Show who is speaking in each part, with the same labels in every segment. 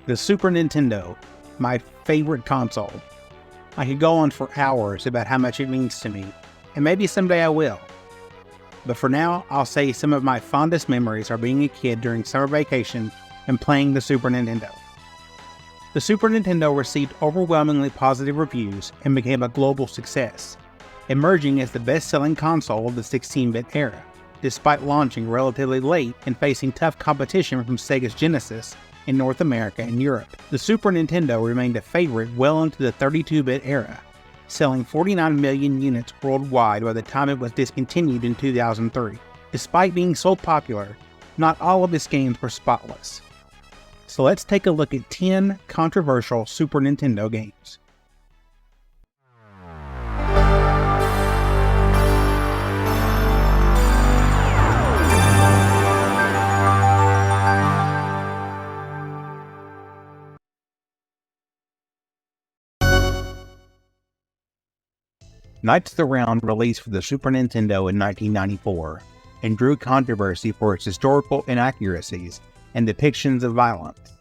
Speaker 1: The Super Nintendo, my favorite console. I could go on for hours about how much it means to me, and maybe someday I will. But for now, I'll say some of my fondest memories are being a kid during summer vacation and playing the Super Nintendo. The Super Nintendo received overwhelmingly positive reviews and became a global success, emerging as the best-selling console of the 16-bit era, despite launching relatively late and facing tough competition from Sega's Genesis in North America and Europe. The Super Nintendo remained a favorite well into the 32-bit era, selling 49 million units worldwide by the time it was discontinued in 2003. Despite being so popular, not all of its games were spotless. So let's take a look at 10 controversial Super Nintendo games. Knights of the Round released for the Super Nintendo in 1994 and drew controversy for its historical inaccuracies and depictions of violence.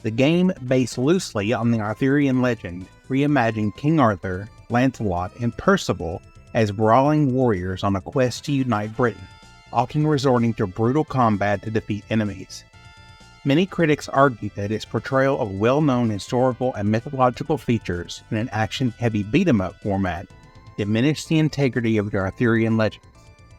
Speaker 1: The game, based loosely on the Arthurian legend, reimagined King Arthur, Lancelot, and Percival as brawling warriors on a quest to unite Britain, often resorting to brutal combat to defeat enemies. Many critics argue that its portrayal of well-known historical and mythological features in an action-heavy beat-em-up format diminished the integrity of the Arthurian legends.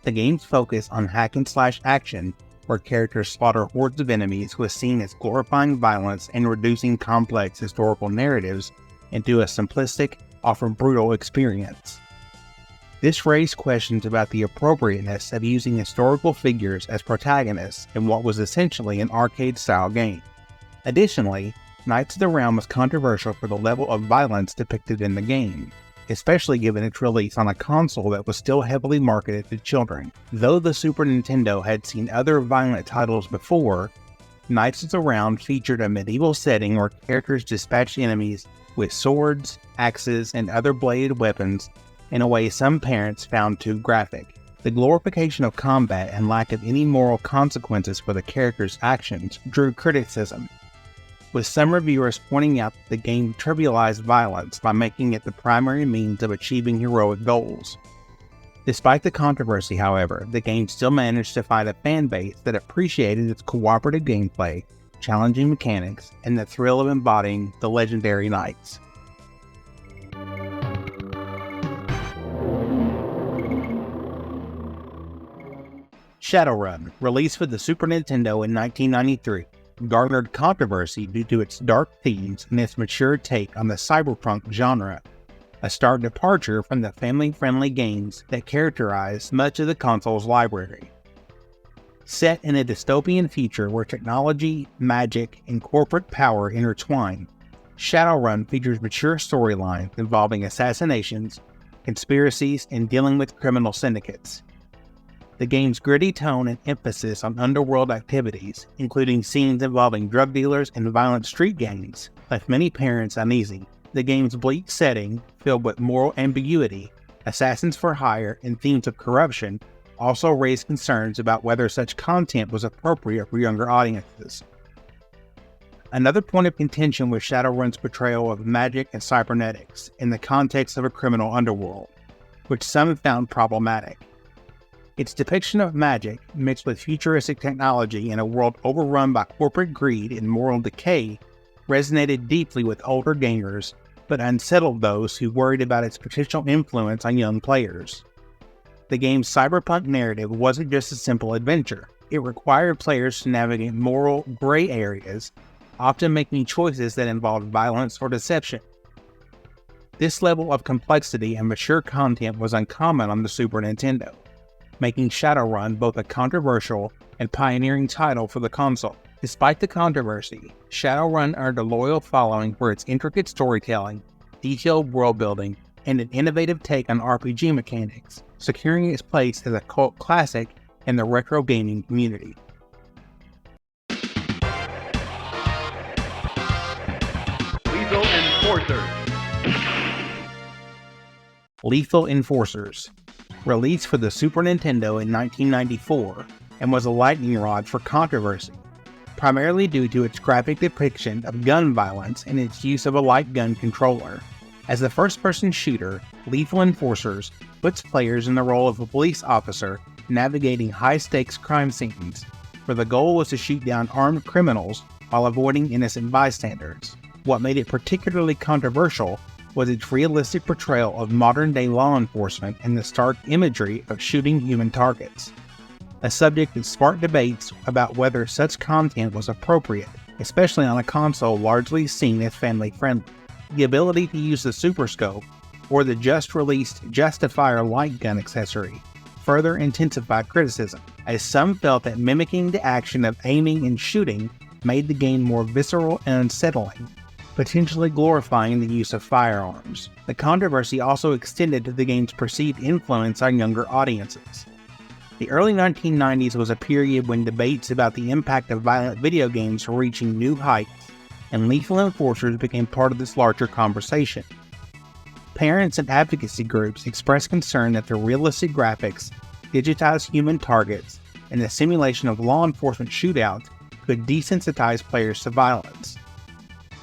Speaker 1: The game's focus on hack-and-slash action, where characters slaughter hordes of enemies, was seen as glorifying violence and reducing complex historical narratives into a simplistic, often brutal experience. This raised questions about the appropriateness of using historical figures as protagonists in what was essentially an arcade-style game. Additionally, Knights of the Round was controversial for the level of violence depicted in the game, especially given its release on a console that was still heavily marketed to children. Though the Super Nintendo had seen other violent titles before, Knights of the Round featured a medieval setting where characters dispatched enemies with swords, axes, and other bladed weapons in a way some parents found too graphic. The glorification of combat and lack of any moral consequences for the characters' actions drew criticism, with some reviewers pointing out that the game trivialized violence by making it the primary means of achieving heroic goals. Despite the controversy, however, the game still managed to find a fan base that appreciated its cooperative gameplay, challenging mechanics, and the thrill of embodying the legendary knights. Shadowrun, released for the Super Nintendo in 1993, garnered controversy due to its dark themes and its mature take on the cyberpunk genre, a stark departure from the family-friendly games that characterized much of the console's library. Set in a dystopian future where technology, magic, and corporate power intertwine, Shadowrun features mature storylines involving assassinations, conspiracies, and dealing with criminal syndicates. The game's gritty tone and emphasis on underworld activities, including scenes involving drug dealers and violent street gangs, left many parents uneasy. The game's bleak setting, filled with moral ambiguity, assassins for hire, and themes of corruption, also raised concerns about whether such content was appropriate for younger audiences. Another point of contention was Shadowrun's portrayal of magic and cybernetics in the context of a criminal underworld, which some found problematic. Its depiction of magic, mixed with futuristic technology in a world overrun by corporate greed and moral decay, resonated deeply with older gamers, but unsettled those who worried about its potential influence on young players. The game's cyberpunk narrative wasn't just a simple adventure. It required players to navigate moral gray areas, often making choices that involved violence or deception. This level of complexity and mature content was uncommon on the Super Nintendo, making Shadowrun both a controversial and pioneering title for the console. Despite the controversy, Shadowrun earned a loyal following for its intricate storytelling, detailed world-building, and an innovative take on RPG mechanics, securing its place as a cult classic in the retro gaming community.
Speaker 2: Lethal Enforcers.
Speaker 1: Lethal Enforcers, released for the Super Nintendo in 1994, and was a lightning rod for controversy. primarily due to its graphic depiction of gun violence and its use of a light gun controller. As a first-person shooter, Lethal Enforcers puts players in the role of a police officer navigating high-stakes crime scenes, where the goal was to shoot down armed criminals while avoiding innocent bystanders. What made it particularly controversial was its realistic portrayal of modern-day law enforcement and the stark imagery of shooting human targets, a subject that sparked debates about whether such content was appropriate, especially on a console largely seen as family-friendly. The ability to use the Super Scope, or the just-released Justifier light gun accessory, further intensified criticism, as some felt that mimicking the action of aiming and shooting made the game more visceral and unsettling, potentially glorifying the use of firearms. The controversy also extended to the game's perceived influence on younger audiences. The early 1990s was a period when debates about the impact of violent video games were reaching new heights, and Lethal Enforcers became part of this larger conversation. Parents and advocacy groups expressed concern that the realistic graphics, digitized human targets, and the simulation of law enforcement shootouts could desensitize players to violence.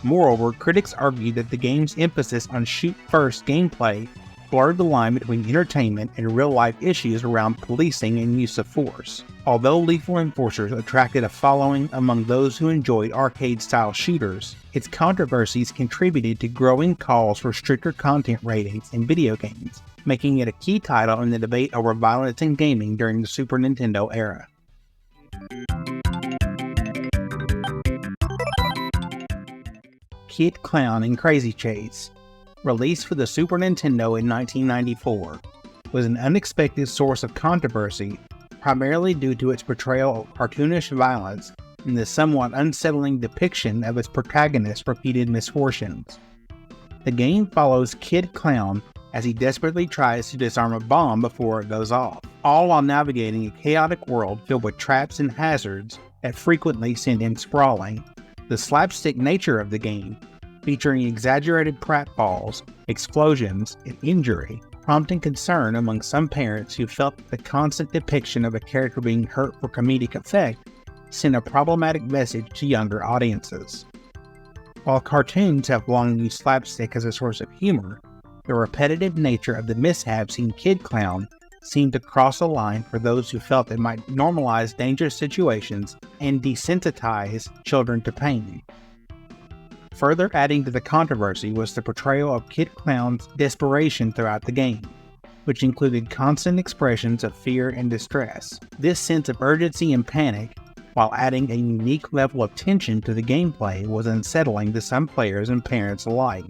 Speaker 1: Moreover, critics argued that the game's emphasis on shoot-first gameplay blurred the line between entertainment and real-life issues around policing and use of force. Although Lethal Enforcers attracted a following among those who enjoyed arcade-style shooters, its controversies contributed to growing calls for stricter content ratings in video games, making it a key title in the debate over violence in gaming during the Super Nintendo era. Kid Klown and Crazy Chase, released for the Super Nintendo in 1994, was an unexpected source of controversy, primarily due to its portrayal of cartoonish violence and the somewhat unsettling depiction of its protagonist's repeated misfortunes. The game follows Kid Klown as he desperately tries to disarm a bomb before it goes off, all while navigating a chaotic world filled with traps and hazards that frequently send him sprawling. The slapstick nature of the game, featuring exaggerated pratfalls, explosions, and injury, prompting concern among some parents who felt that the constant depiction of a character being hurt for comedic effect sent a problematic message to younger audiences. While cartoons have long used slapstick as a source of humor, the repetitive nature of the mishaps in Kid Klown seemed to cross a line for those who felt it might normalize dangerous situations and desensitize children to pain. Further adding to the controversy was the portrayal of Kid Klown's desperation throughout the game, which included constant expressions of fear and distress. This sense of urgency and panic, while adding a unique level of tension to the gameplay, was unsettling to some players and parents alike.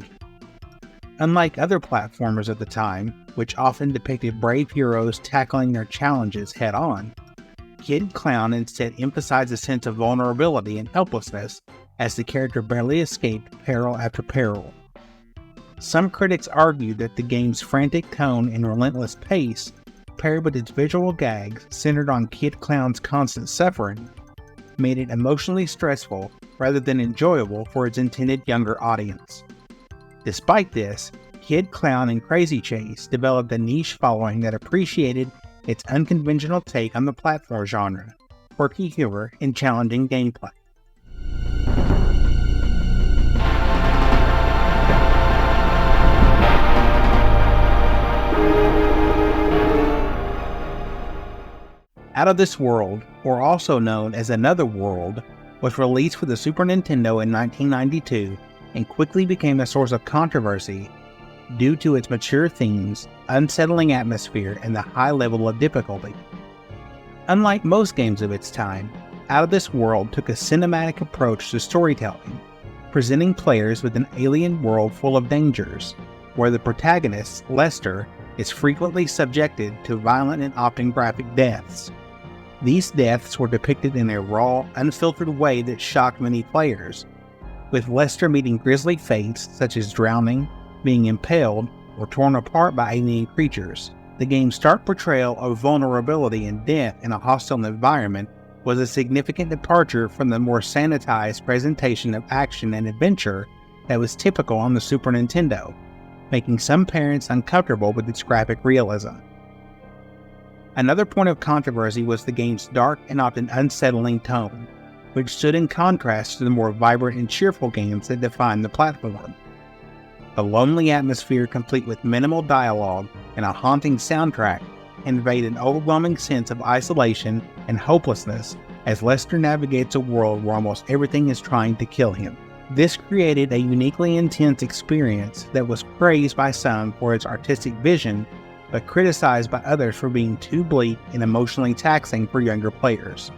Speaker 1: Unlike other platformers at the time, which often depicted brave heroes tackling their challenges head-on, Kid Klown instead emphasized a sense of vulnerability and helplessness as the character barely escaped peril after peril. Some critics argued that the game's frantic tone and relentless pace, paired with its visual gags centered on Kid Klown's constant suffering, made it emotionally stressful rather than enjoyable for its intended younger audience. Despite this, Kid Klown and Crazy Chase developed a niche following that appreciated its unconventional take on the platform genre, quirky humor, and challenging gameplay. Out of This World, or also known as Another World, was released for the Super Nintendo in 1992 and quickly became a source of controversy due to its mature themes, unsettling atmosphere, and the high level of difficulty. Unlike most games of its time, Out of This World took a cinematic approach to storytelling, presenting players with an alien world full of dangers, where the protagonist, Lester, is frequently subjected to violent and often graphic deaths. These deaths were depicted in a raw, unfiltered way that shocked many players, with Lester meeting grisly fates such as drowning, being impaled, or torn apart by alien creatures. The game's stark portrayal of vulnerability and death in a hostile environment was a significant departure from the more sanitized presentation of action and adventure that was typical on the Super Nintendo, making some parents uncomfortable with its graphic realism. Another point of controversy was the game's dark and often unsettling tone. which stood in contrast to the more vibrant and cheerful games that defined the platform. A lonely atmosphere complete with minimal dialogue and a haunting soundtrack conveyed an overwhelming sense of isolation and hopelessness as Lester navigates a world where almost everything is trying to kill him. This created a uniquely intense experience that was praised by some for its artistic vision, but criticized by others for being too bleak and emotionally taxing for younger players.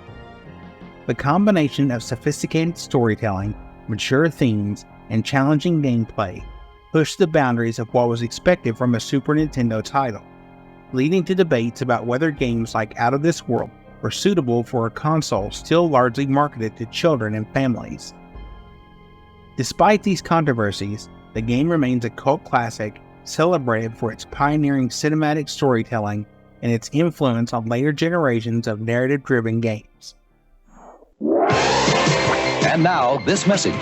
Speaker 1: The combination of sophisticated storytelling, mature themes, and challenging gameplay pushed the boundaries of what was expected from a Super Nintendo title, leading to debates about whether games like Out of This World were suitable for a console still largely marketed to children and families. Despite these controversies, the game remains a cult classic, celebrated for its pioneering cinematic storytelling and its influence on later generations of narrative-driven games.
Speaker 3: And now, this message.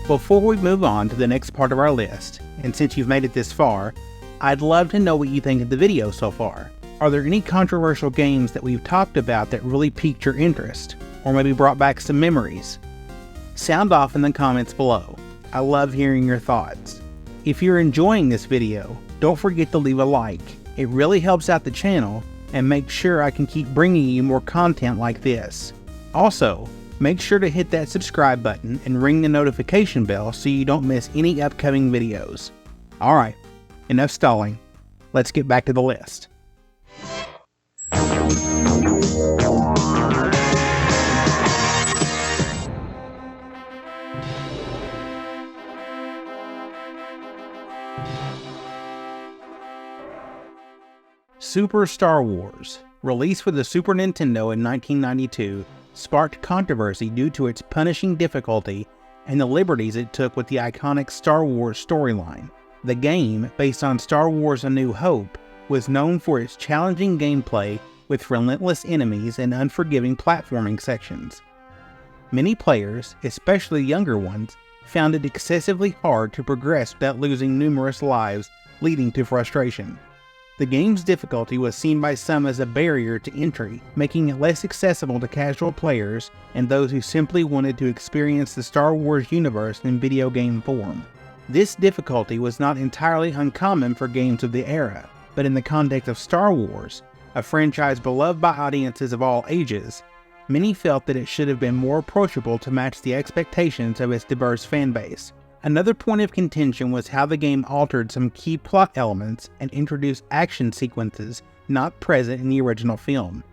Speaker 1: Before we move on to the next part of our list, and since you've made it this far, I'd love to know what you think of the video so far. Are there any controversial games that we've talked about that really piqued your interest, or maybe brought back some memories? Sound off in the comments below. I love hearing your thoughts. If you're enjoying this video, don't forget to leave a like. It really helps out the channel and makes sure I can keep bringing you more content like this. Also, make sure to hit that subscribe button and ring the notification bell so you don't miss any upcoming videos. Alright, enough stalling. Let's get back to the list. Super Star Wars, released for the Super Nintendo in 1992, sparked controversy due to its punishing difficulty and the liberties it took with the iconic Star Wars storyline. The game, based on Star Wars A New Hope, was known for its challenging gameplay with relentless enemies and unforgiving platforming sections. Many players, especially younger ones, found it excessively hard to progress without losing numerous lives, leading to frustration. The game's difficulty was seen by some as a barrier to entry, making it less accessible to casual players and those who simply wanted to experience the Star Wars universe in video game form. This difficulty was not entirely uncommon for games of the era, but in the context of Star Wars, a franchise beloved by audiences of all ages, many felt that it should have been more approachable to match the expectations of its diverse fanbase. Another point of contention was how the game altered some key plot elements and introduced action sequences not present in the original film.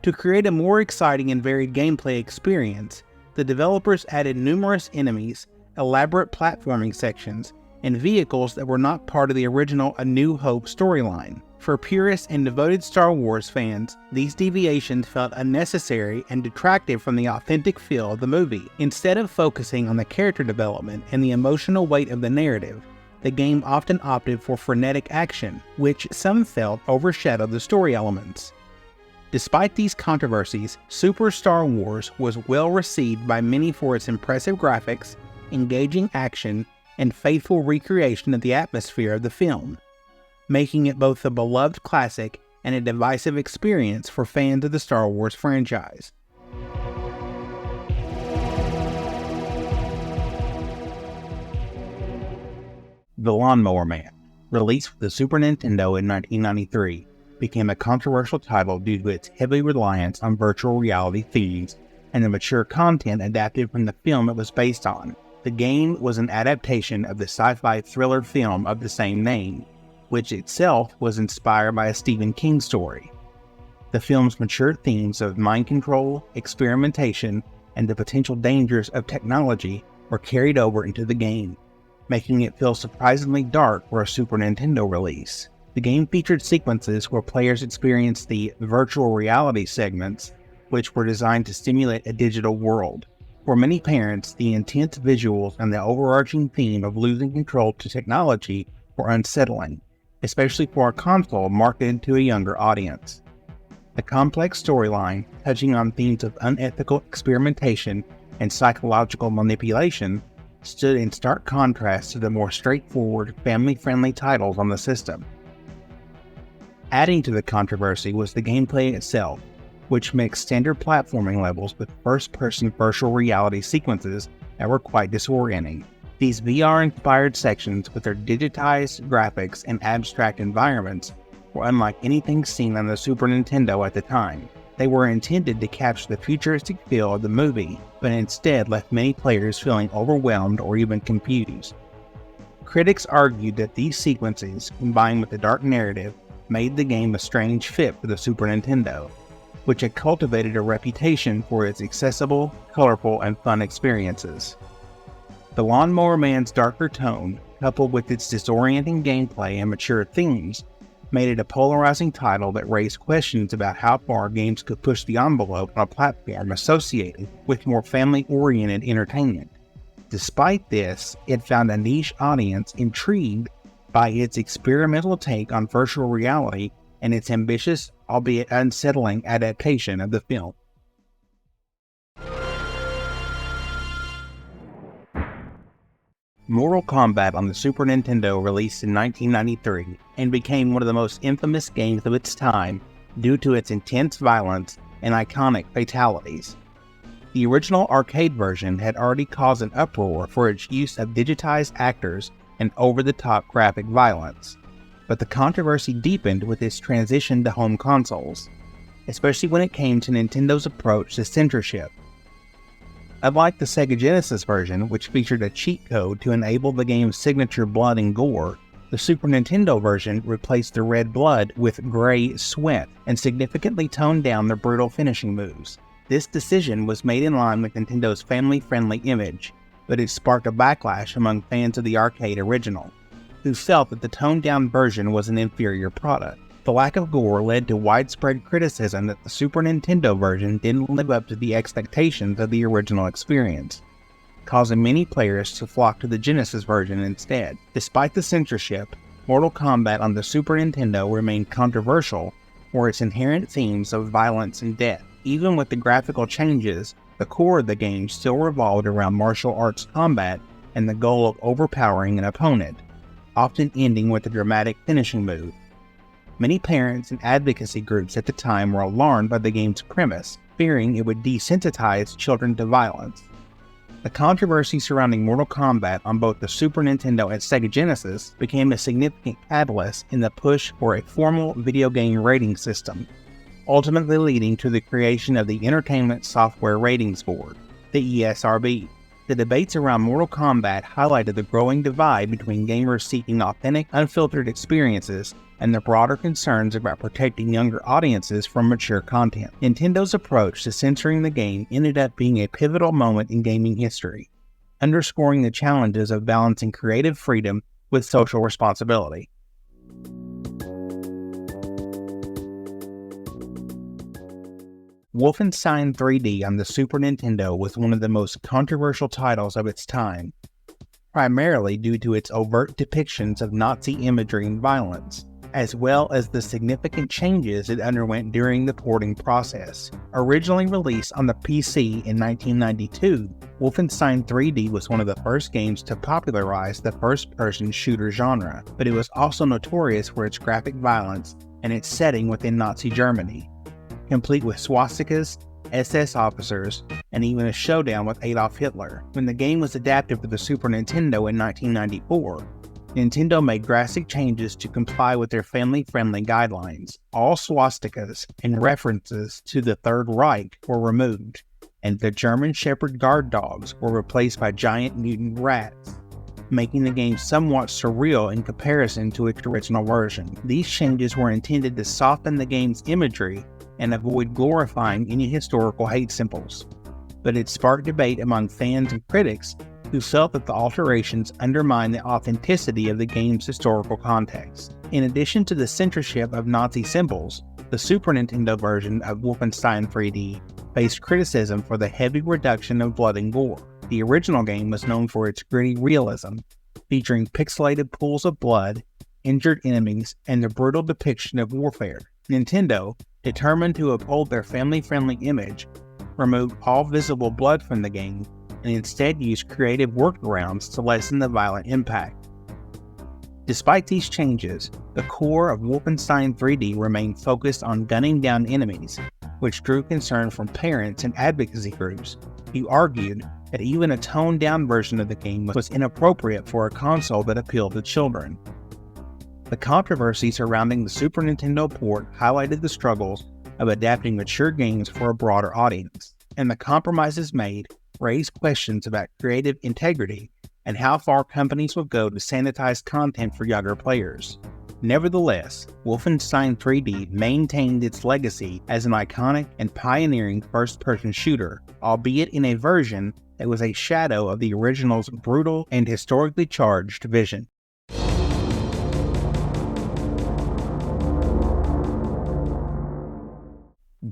Speaker 1: To create a more exciting and varied gameplay experience, the developers added numerous enemies, elaborate platforming sections, and vehicles that were not part of the original A New Hope storyline. For purists and devoted Star Wars fans, these deviations felt unnecessary and detracted from the authentic feel of the movie. Instead of focusing on the character development and the emotional weight of the narrative, the game often opted for frenetic action, which some felt overshadowed the story elements. Despite these controversies, Super Star Wars was well received by many for its impressive graphics, engaging action, and faithful recreation of the atmosphere of the film, making it both a beloved classic and a divisive experience for fans of the Star Wars franchise. The Lawnmower Man, released for the Super Nintendo in 1993, became a controversial title due to its heavy reliance on virtual reality themes and the mature content adapted from the film it was based on. The game was an adaptation of the sci-fi thriller film of the same name, which itself was inspired by a Stephen King story. The film's mature themes of mind control, experimentation, and the potential dangers of technology were carried over into the game, making it feel surprisingly dark for a Super Nintendo release. The game featured sequences where players experienced the virtual reality segments, which were designed to stimulate a digital world. For many parents, the intense visuals and the overarching theme of losing control to technology were unsettling, especially for a console marketed to a younger audience. The complex storyline, touching on themes of unethical experimentation and psychological manipulation, stood in stark contrast to the more straightforward, family-friendly titles on the system. Adding to the controversy was the gameplay itself, which mixed standard platforming levels with first-person virtual reality sequences that were quite disorienting. These VR-inspired sections, with their digitized graphics and abstract environments, were unlike anything seen on the Super Nintendo at the time. They were intended to capture the futuristic feel of the movie, but instead left many players feeling overwhelmed or even confused. Critics argued that these sequences, combined with the dark narrative, made the game a strange fit for the Super Nintendo, which had cultivated a reputation for its accessible, colorful, and fun experiences. The Lawnmower Man's darker tone, coupled with its disorienting gameplay and mature themes, made it a polarizing title that raised questions about how far games could push the envelope on a platform associated with more family-oriented entertainment. Despite this, it found a niche audience intrigued by its experimental take on virtual reality and its ambitious, albeit unsettling, adaptation of the film. Mortal Kombat on the Super Nintendo released in 1993 and became one of the most infamous games of its time due to its intense violence and iconic fatalities. The original arcade version had already caused an uproar for its use of digitized actors and over-the-top graphic violence, but the controversy deepened with its transition to home consoles, especially when it came to Nintendo's approach to censorship. Unlike the Sega Genesis version, which featured a cheat code to enable the game's signature blood and gore, the Super Nintendo version replaced the red blood with gray sweat and significantly toned down the brutal finishing moves. This decision was made in line with Nintendo's family-friendly image, but it sparked a backlash among fans of the arcade original, who felt that the toned-down version was an inferior product. The lack of gore led to widespread criticism that the Super Nintendo version didn't live up to the expectations of the original experience, causing many players to flock to the Genesis version instead. Despite the censorship, Mortal Kombat on the Super Nintendo remained controversial for its inherent themes of violence and death. Even with the graphical changes, the core of the game still revolved around martial arts combat and the goal of overpowering an opponent, often ending with a dramatic finishing move. Many parents and advocacy groups at the time were alarmed by the game's premise, fearing it would desensitize children to violence. The controversy surrounding Mortal Kombat on both the Super Nintendo and Sega Genesis became a significant catalyst in the push for a formal video game rating system, ultimately leading to the creation of the Entertainment Software Ratings Board, the ESRB. The debates around Mortal Kombat highlighted the growing divide between gamers seeking authentic, unfiltered experiences and the broader concerns about protecting younger audiences from mature content. Nintendo's approach to censoring the game ended up being a pivotal moment in gaming history, underscoring the challenges of balancing creative freedom with social responsibility. Wolfenstein 3D on the Super Nintendo was one of the most controversial titles of its time, primarily due to its overt depictions of Nazi imagery and violence, as well as the significant changes it underwent during the porting process. Originally released on the PC in 1992, Wolfenstein 3D was one of the first games to popularize the first-person shooter genre, but it was also notorious for its graphic violence and its setting within Nazi Germany, complete with swastikas, SS officers, and even a showdown with Adolf Hitler. When the game was adapted for the Super Nintendo in 1994, Nintendo made drastic changes to comply with their family-friendly guidelines. All swastikas and references to the Third Reich were removed, and the German Shepherd guard dogs were replaced by giant mutant rats, making the game somewhat surreal in comparison to its original version. These changes were intended to soften the game's imagery and avoid glorifying any historical hate symbols, but it sparked debate among fans and critics who felt that the alterations undermined the authenticity of the game's historical context. In addition to the censorship of Nazi symbols, the Super Nintendo version of Wolfenstein 3D faced criticism for the heavy reduction of blood and gore. The original game was known for its gritty realism, featuring pixelated pools of blood, injured enemies, and the brutal depiction of warfare. Nintendo, determined to uphold their family-friendly image, removed all visible blood from the game and instead used creative workarounds to lessen the violent impact. Despite these changes, the core of Wolfenstein 3D remained focused on gunning down enemies, which drew concern from parents and advocacy groups who argued that even a toned-down version of the game was inappropriate for a console that appealed to children. The controversy surrounding the Super Nintendo port highlighted the struggles of adapting mature games for a broader audience, and the compromises made raised questions about creative integrity and how far companies would go to sanitize content for younger players. Nevertheless, Wolfenstein 3D maintained its legacy as an iconic and pioneering first-person shooter, albeit in a version that was a shadow of the original's brutal and historically charged vision.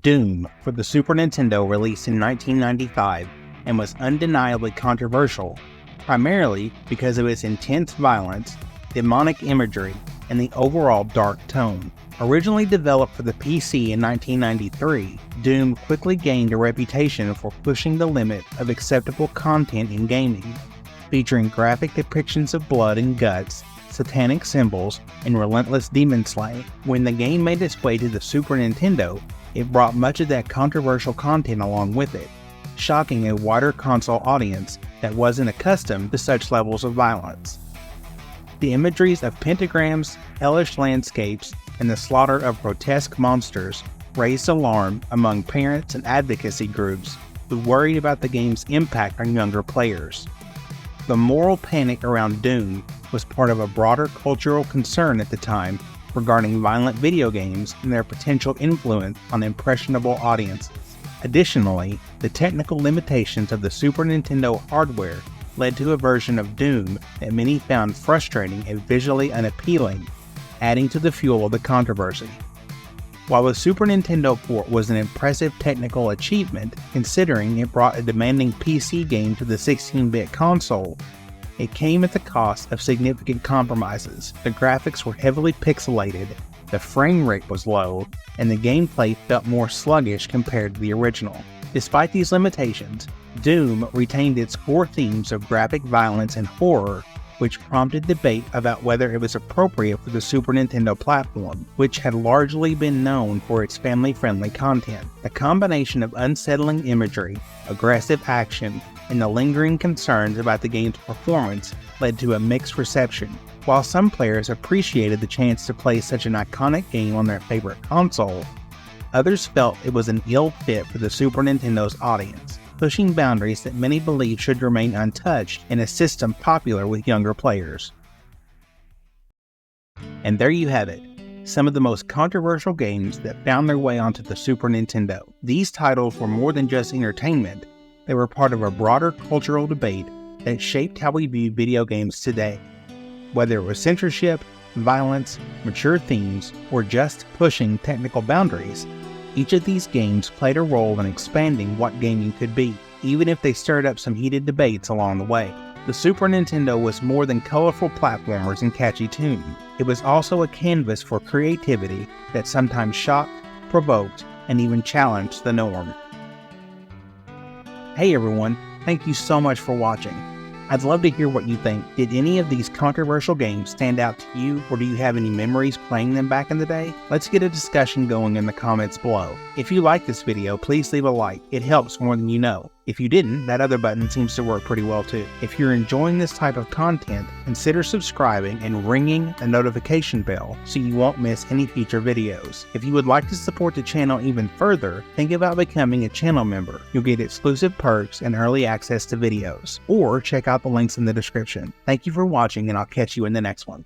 Speaker 1: Doom for the Super Nintendo released in 1995 and was undeniably controversial, primarily because of its intense violence, demonic imagery, and the overall dark tone. Originally developed for the PC in 1993, Doom quickly gained a reputation for pushing the limit of acceptable content in gaming, featuring graphic depictions of blood and guts, satanic symbols, and relentless demon slaying. When the game made its way to the Super Nintendo, it brought much of that controversial content along with it, shocking a wider console audience that wasn't accustomed to such levels of violence. The imageries of pentagrams, hellish landscapes, and the slaughter of grotesque monsters raised alarm among parents and advocacy groups who worried about the game's impact on younger players. The moral panic around Doom was part of a broader cultural concern at the time regarding violent video games and their potential influence on impressionable audiences. Additionally, the technical limitations of the Super Nintendo hardware led to a version of Doom that many found frustrating and visually unappealing, adding to the fuel of the controversy. While the Super Nintendo port was an impressive technical achievement, considering it brought a demanding PC game to the 16-bit console, it came at the cost of significant compromises. The graphics were heavily pixelated, the frame rate was low, and the gameplay felt more sluggish compared to the original. Despite these limitations, Doom retained its core themes of graphic violence and horror, which prompted debate about whether it was appropriate for the Super Nintendo platform, which had largely been known for its family-friendly content. The combination of unsettling imagery, aggressive action, and the lingering concerns about the game's performance led to a mixed reception. While some players appreciated the chance to play such an iconic game on their favorite console, others felt it was an ill fit for the Super Nintendo's audience, pushing boundaries that many believe should remain untouched in a system popular with younger players. And there you have it, some of the most controversial games that found their way onto the Super Nintendo. These titles were more than just entertainment, they were part of a broader cultural debate that shaped how we view video games today. Whether it was censorship, violence, mature themes, or just pushing technical boundaries, each of these games played a role in expanding what gaming could be, even if they stirred up some heated debates along the way. The Super Nintendo was more than colorful platformers and catchy tunes. It was also a canvas for creativity that sometimes shocked, provoked, and even challenged the norm. Hey everyone, thank you so much for watching. I'd love to hear what you think. Did any of these controversial games stand out to you, or do you have any memories playing them back in the day? Let's get a discussion going in the comments below. If you liked this video, please leave a like. It helps more than you know. If you didn't, that other button seems to work pretty well too. If you're enjoying this type of content, consider subscribing and ringing the notification bell so you won't miss any future videos. If you would like to support the channel even further, think about becoming a channel member. You'll get exclusive perks and early access to videos. Or check out the links in the description. Thank you for watching, and I'll catch you in the next one.